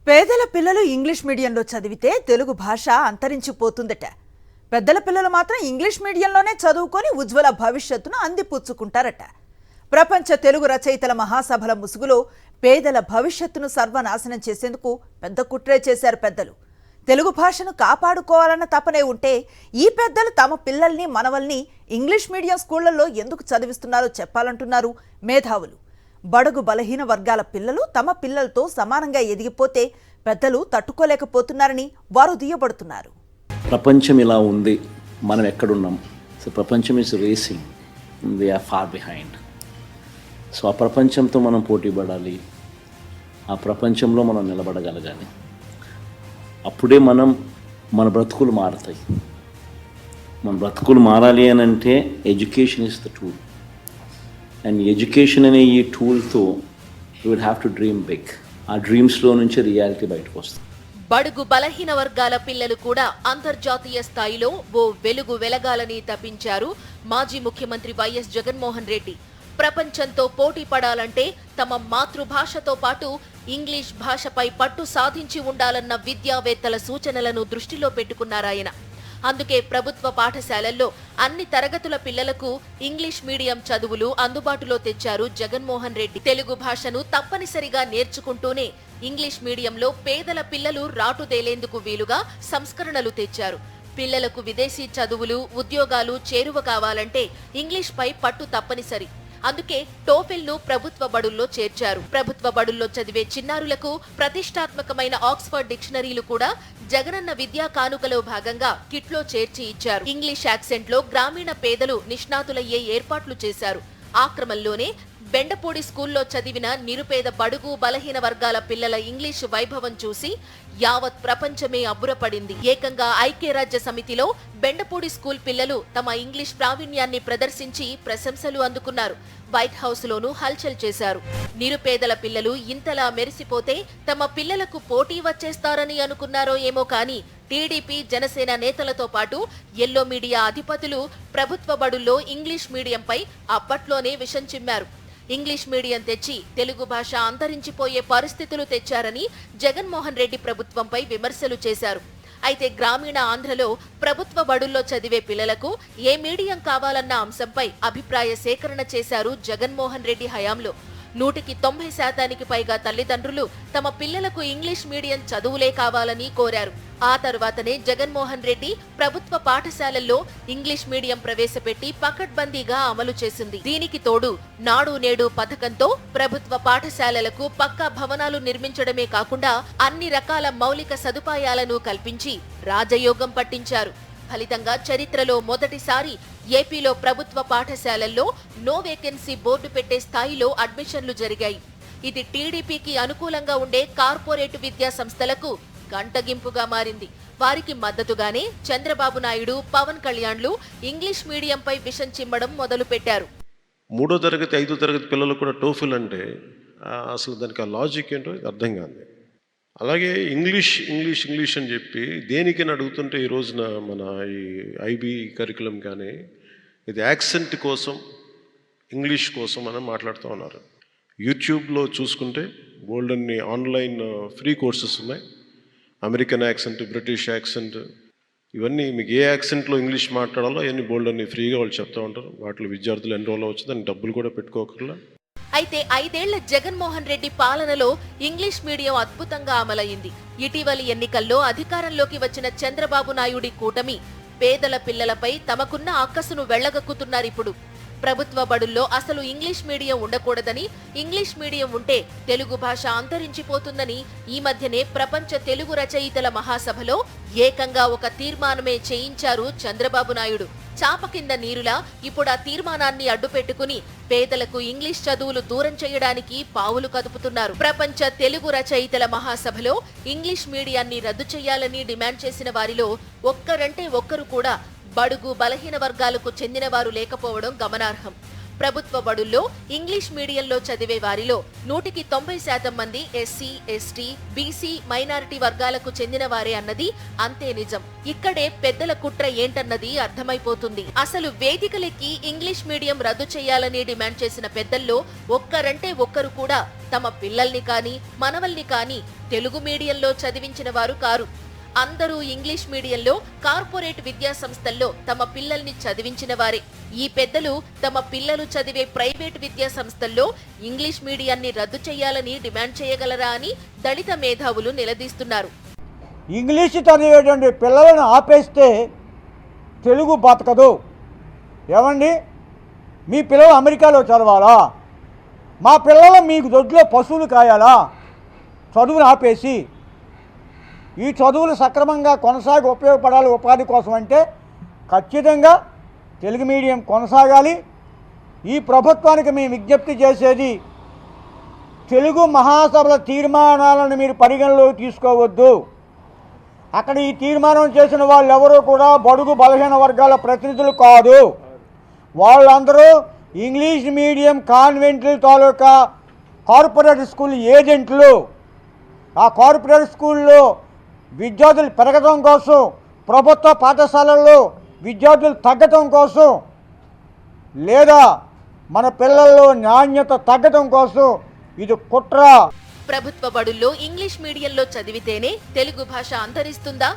పేదల పిల్లలు ఇంగ్లీష్ మీడియంలో చదివితే తెలుగు భాష అంతరించిపోతుందట. పెద్దల పిల్లలు మాత్రం ఇంగ్లీష్ మీడియంలోనే చదువుకొని ఉజ్వల భవిష్యత్తును అందిపుచ్చుకుంటారట. ప్రపంచ తెలుగు రచయితల మహాసభల ముసుగులో పేదల భవిష్యత్తును సర్వనాశనం చేసేందుకు పెద్ద కుట్రే చేశారు పెద్దలు. తెలుగు భాషను కాపాడుకోవాలన్న తపనే ఉంటే ఈ పెద్దలు తమ పిల్లల్ని మనవల్ని ఇంగ్లీష్ మీడియం స్కూళ్లలో ఎందుకు చదివిస్తున్నారో చెప్పాలంటున్నారు మేధావులు. బడుగు బలహీన వర్గాల పిల్లలు తమ పిల్లలతో సమానంగా ఎదిగిపోతే పెద్దలు తట్టుకోలేకపోతున్నారని వారు దుయ్యబడుతున్నారు. ప్రపంచం ఇలా ఉంది, మనం ఎక్కడున్నాం? సో ప్రపంచం is racing, we are far behind. So ఆ ప్రపంచంతో మనం పోటీ పడాలి, ఆ ప్రపంచంలో మనం నిలబడగలగాలి. అప్పుడే మన బ్రతుకులు మారుతాయి. మన బ్రతుకులు మారాలి అని అంటే education is the tool. And education అనే ఈ టూల్తో you will have to dream big. ఆ డ్రీమ్స్లో నుంచి రియాలిటీ బయటకు వస్తుంది. బడుగు బలహీన వర్గాల పిల్లలు కూడా అంతర్జాతీయ స్థాయిలో ఓ వెలుగు వెలగాలని తప్పించారు మాజీ ముఖ్యమంత్రి వైఎస్ జగన్మోహన్ రెడ్డి. ప్రపంచంతో పోటీ పడాలంటే తమ మాతృభాషతో పాటు ఇంగ్లీష్ భాషపై పట్టు సాధించి ఉండాలన్న విద్యావేత్తల సూచనలను దృష్టిలో పెట్టుకున్నారాయన. అందుకే ప్రభుత్వ పాఠశాలల్లో అన్ని తరగతుల పిల్లలకు ఇంగ్లీష్ మీడియం చదువులు అందుబాటులో తెచ్చారు జగన్మోహన్ రెడ్డి. తెలుగు భాషను తప్పనిసరిగా నేర్చుకుంటూనే ఇంగ్లీష్ మీడియంలో పేదల పిల్లలు రాటుదేలేందుకు వీలుగా సంస్కరణలు తెచ్చారు. పిల్లలకు విదేశీ చదువులు, ఉద్యోగాలు చేరువ కావాలంటే ఇంగ్లీష్ పై పట్టు తప్పనిసరి. అందుకే టోఫెల్ ను ప్రభుత్వ బడుల్లో చేర్చారు. ప్రభుత్వ బడుల్లో చదివే చిన్నారులకు ప్రతిష్టాత్మకమైన ఆక్స్ఫర్డ్ డిక్షనరీలు కూడా జగనన్న విద్యా కానుకలో భాగంగా కిట్లో చేర్చి ఇచ్చారు. ఇంగ్లీష్ యాక్సెంట్ లో గ్రామీణ పేదలు నిష్ణాతులయ్యే ఏర్పాట్లు చేశారు. ఆ క్రమంలోనే బెండపూడి స్కూల్లో చదివిన నిరుపేద బడుగు బలహీన వర్గాల పిల్లల ఇంగ్లీషు వైభవం చూసి యావత్ ప్రపంచమే అబ్బురపడింది. ఏకంగా ఐక్యరాజ్య సమితిలో బెండపూడి స్కూల్ పిల్లలు తమ ఇంగ్లీష్ ప్రావీణ్యాన్ని ప్రదర్శించి ప్రశంసలు అందుకున్నారు. వైట్ హౌస్ లోనూ హల్చల్ చేశారు. నిరుపేదల పిల్లలు ఇంతలా మెరిసిపోతే తమ పిల్లలకు పోటీ వచ్చేస్తారని అనుకున్నారో ఏమో కానీ టీడీపీ, జనసేన నేతలతో పాటు ఎల్లో మీడియా అధిపతులు ప్రభుత్వ బడుల్లో ఇంగ్లీష్ మీడియంపై అప్పట్లోనే విషం చిమ్మారు. ఇంగ్లీష్ మీడియం తెచ్చి తెలుగు భాష అంతరించిపోయే పరిస్థితులు తెచ్చారని జగన్మోహన్ రెడ్డి ప్రభుత్వంపై విమర్శలు చేశారు. అయితే గ్రామీణ ఆంధ్రలో ప్రభుత్వ బడుల్లో చదివే పిల్లలకు ఏ మీడియం కావాలన్న అంశంపై అభిప్రాయ సేకరణ చేశారు జగన్మోహన్ రెడ్డి హయాంలో. 90% పైగా తల్లిదండ్రులు తమ పిల్లలకు ఇంగ్లీష్ మీడియం చదువులే కావాలని కోరారు. ఆ తరువాతనే జగన్మోహన్ రెడ్డి ప్రభుత్వ పాఠశాలల్లో ఇంగ్లీష్ మీడియం ప్రవేశపెట్టి పకడ్బందీగా అమలు చేసింది. దీనికి తోడు నాడు నేడు పథకంతో ప్రభుత్వ పాఠశాలలకు పక్కా భవనాలు నిర్మించడమే కాకుండా అన్ని రకాల మౌలిక సదుపాయాలను కల్పించి రాజయోగం పట్టించారు. ఫలితంగా చరిత్రలో మొదటిసారి ఏపీలో ప్రభుత్వ పాఠశాలల్లో నో వేకెన్సీ బోర్డు పెట్టే స్థాయిలో అడ్మిషన్లు జరిగాయి. ఇది టీడీపీకి అనుకూలంగా ఉండే కార్పొరేట్ విద్యా సంస్థలకు గంటగింపుగా మారింది. వారికి మద్దతుగానే చంద్రబాబు నాయుడు, పవన్ కళ్యాణ్లు ఇంగ్లీష్ మీడియంపై విషం చిమ్మడం మొదలుపెట్టారు. 3వ తరగతి 5వ తరగతి పిల్లలు కూడా టోఫెల్ అంటే అసలు దానికి ఆ లాజిక్ ఏంటో అర్థం కాదు. అలాగే ఇంగ్లీష్ అని చెప్పి దేనికైనా అడుగుతుంటే ఈ రోజున మన ఈ ఐబీ కరికులం కానీ ఇది యాక్సెంట్ కోసం, ఇంగ్లీష్ కోసం అని మాట్లాడుతూ ఉన్నారు. యూట్యూబ్లో చూసుకుంటే బోల్డ్ అన్ని ఆన్లైన్ ఫ్రీ కోర్సెస్ ఉన్నాయి. అమెరికన్ యాక్సెంట్, బ్రిటిష్ యాక్సెంట్, ఇవన్నీ మీకు ఏ యాక్సెంట్లో ఇంగ్లీష్ మాట్లాడాలో అవన్నీ బోల్డ్ అన్ని ఫ్రీగా వాళ్ళు చెప్తూ ఉంటారు. వాటిలో విద్యార్థులు ఎన్రోల్ అవ్వచ్చు, దానికి డబ్బులు కూడా పెట్టుకోకర్లా. అయితే 5 ఏళ్ల జగన్మోహన్ రెడ్డి పాలనలో ఇంగ్లీష్ మీడియం అద్భుతంగా అమలయ్యింది. ఇటీవలి ఎన్నికల్లో అధికారంలోకి వచ్చిన చంద్రబాబు నాయుడి కూటమి పేదల పిల్లలపై తమకున్న అక్కసును వెళ్లగక్కుతున్నారిప్పుడు. ప్రభుత్వ బడుల్లో అసలు ఇంగ్లీష్ మీడియం ఉండకూడదని, ఇంగ్లీష్ మీడియం ఉంటే తెలుగు భాష అంతరించిపోతుందని ఈ మధ్యనే ప్రపంచ తెలుగు రచయితల మహాసభలో ఏకంగా ఒక తీర్మానమే చేయించారు చంద్రబాబు నాయుడు. చాప కింద నీరులా ఇప్పుడు ఆ తీర్మానాన్ని అడ్డుపెట్టుకుని పేదలకు ఇంగ్లీష్ చదువులు దూరం చేయడానికి పావులు కదుపుతున్నారు. ప్రపంచ తెలుగు రచయితల మహాసభలో ఇంగ్లీష్ మీడియాన్ని రద్దు చేయాలని డిమాండ్ చేసిన వారిలో ఒక్కరంటే ఒక్కరు కూడా బడుగు బలహీన వర్గాలకు చెందిన వారు లేకపోవడం గమనార్హం. ప్రభుత్వ బడుల్లో ఇంగ్లీష్ మీడియంలో చదివే వారిలో 90% మంది ఎస్సీ, ఎస్టీ, బీసీ, మైనారిటీ వర్గాలకు చెందిన వారే అన్నది అంతే నిజం. ఇక్కడే పెద్దల కుట్ర ఏంటన్నది అర్థమైపోతుంది. అసలు వేదికలెక్కి ఇంగ్లీష్ మీడియం రద్దు చేయాలని డిమాండ్ చేసిన పెద్దల్లో ఒక్కరంటే ఒక్కరు కూడా తమ పిల్లల్ని కానీ మనవల్ని కానీ తెలుగు మీడియంలో చదివించిన వారు కారు. అందరూ ఇంగ్లీష్ మీడియంలో కార్పొరేట్ విద్యా సంస్థల్లో తమ పిల్లల్ని చదివించిన వారే. ఈ పెద్దలు తమ పిల్లలు చదివే ప్రైవేట్ విద్యా సంస్థల్లో ఇంగ్లీష్ మీడియాన్ని రద్దు చేయాలని డిమాండ్ చేయగలరా అని దళిత మేధావులు నిలదీస్తున్నారు. ఇంగ్లీష్ చదివేటువంటి పిల్లలను ఆపేస్తే తెలుగు బతకదు. ఏమండి, మీ పిల్లలు అమెరికాలో చదవాలా? మా పిల్లలు మీకు దొడ్లో పశువులు కాయాలా? చదువులు ఆపేసి ఈ చదువులు సక్రమంగా కొనసాగి ఉపయోగపడాలి ఉపాధి కోసం అంటే ఖచ్చితంగా తెలుగు మీడియం కొనసాగాలి. ఈ ప్రభుత్వానికి మేము విజ్ఞప్తి చేసేది, తెలుగు మహాసభల తీర్మానాలను మీరు పరిగణలోకి తీసుకోవద్దు. అక్కడ ఈ తీర్మానం చేసిన వాళ్ళు ఎవరూ కూడా బడుగు బలహీన వర్గాల ప్రతినిధులు కాదు. వాళ్ళందరూ ఇంగ్లీష్ మీడియం కాన్వెంట్ల తాలూకా కార్పొరేట్ స్కూల్ ఏజెంట్లు. ఆ కార్పొరేట్ స్కూల్లో విద్యార్థులు పెరగడం కోసం, ప్రభుత్వ పాఠశాలల్లో విద్యార్థులు తగ్గటం కోసం, లేదా మన పిల్లల్లో నాణ్యత తగ్గటం కోసం ఇది కుట్ర. ప్రభుత్వ బడుల్లో ఇంగ్లీష్ మీడియంలో చదివితేనే తెలుగు భాష అంతరిస్తుందా?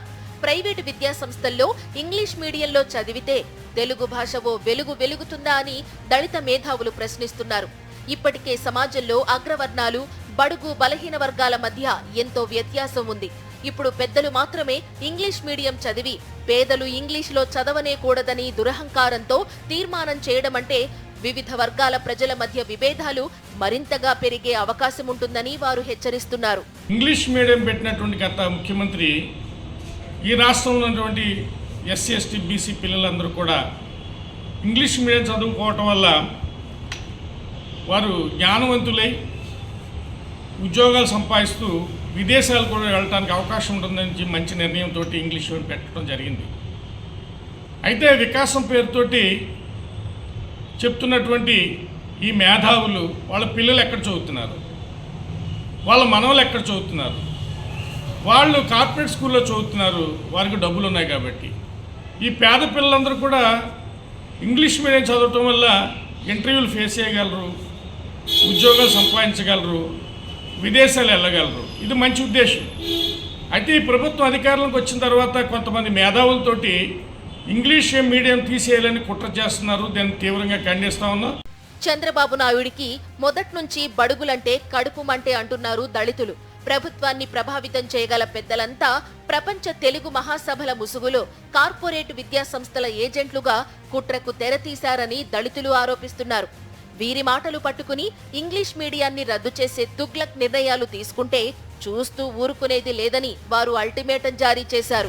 ప్రైవేటు విద్యా సంస్థల్లో ఇంగ్లీష్ మీడియంలో చదివితే తెలుగు భాష ఓ వెలుగు వెలుగుతుందా అని దళిత మేధావులు ప్రశ్నిస్తున్నారు. ఇప్పటికే సమాజంలో అగ్రవర్ణాలు, బడుగు బలహీన వర్గాల మధ్య ఎంతో వ్యత్యాసం ఉంది. ఇప్పుడు పెద్దలు మాత్రమే ఇంగ్లీష్ మీడియం చదివి పేదలు ఇంగ్లీష్లో చదవనే కూడదని దురహంకారంతో తీర్మానం చేయడమంటే వివిధ వర్గాల ప్రజల మధ్య విభేదాలు మరింతగా పెరిగే అవకాశం ఉంటుందని వారు హెచ్చరిస్తున్నారు. ఇంగ్లీష్ మీడియం పెట్టినటువంటి గత ముఖ్యమంత్రి ఈ రాష్ట్రంలో ఉన్నటువంటి ఎస్సీ ఎస్టీ బీసీ పిల్లలందరూ కూడా ఇంగ్లీష్ మీడియం చదువుకోవటం వల్ల వారు జ్ఞానవంతులై ఉద్యోగాలు సంపాదిస్తూ విదేశాలు కూడా వెళ్ళడానికి అవకాశం ఉంటుందని మంచి నిర్ణయంతో ఇంగ్లీష్ మీడియం పెట్టడం జరిగింది. అయితే వికాసం పేరుతోటి చెప్తున్నటువంటి ఈ మేధావులు వాళ్ళ పిల్లలు ఎక్కడ చదువుతున్నారు, వాళ్ళ మనవలు ఎక్కడ చదువుతున్నారు? వాళ్ళు కార్పొరేట్ స్కూల్లో చదువుతున్నారు, వారికి డబ్బులు ఉన్నాయి కాబట్టి. ఈ పేద పిల్లలందరూ కూడా ఇంగ్లీష్ మీడియం చదవటం వల్ల ఇంటర్వ్యూలు ఫేస్ చేయగలరు, ఉద్యోగాలు సంపాదించగలరు, విదేశాలు వెళ్ళగలరు. ఇది మంచి ఉద్దేశం. అయితే ఈ ప్రభుత్వం అధికారంలోకి వచ్చిన తర్వాత కొంతమంది మేధావులతోటి ఇంగ్లీష్ మీడియం తీసేయాలని కుట్ర చేస్తున్నారు. దాన్ని తీవ్రంగా ఖండిస్తా ఉన్నాం. చంద్రబాబు నాయుడికి మొదటి నుంచి బడుగులంటే కడుపు మంటే అంటున్నారు దళితులు. ప్రభుత్వాన్ని ప్రభావితం చేయగల పెద్దలంతా ప్రపంచ తెలుగు మహాసభల ముసుగులో కార్పొరేట్ విద్యా సంస్థల ఏజెంట్లుగా కుట్రకు తెరతీశారని దళితులు ఆరోపిస్తున్నారు. వీరి మాటలు పట్టుకుని ఇంగ్లీష్ మీడియాన్ని రద్దు చేసే తుగ్లక్ నిర్ణయాలు తీసుకుంటే చూస్తూ ఊరుకునేది లేదని వారు అల్టిమేటం జారీ చేశారు.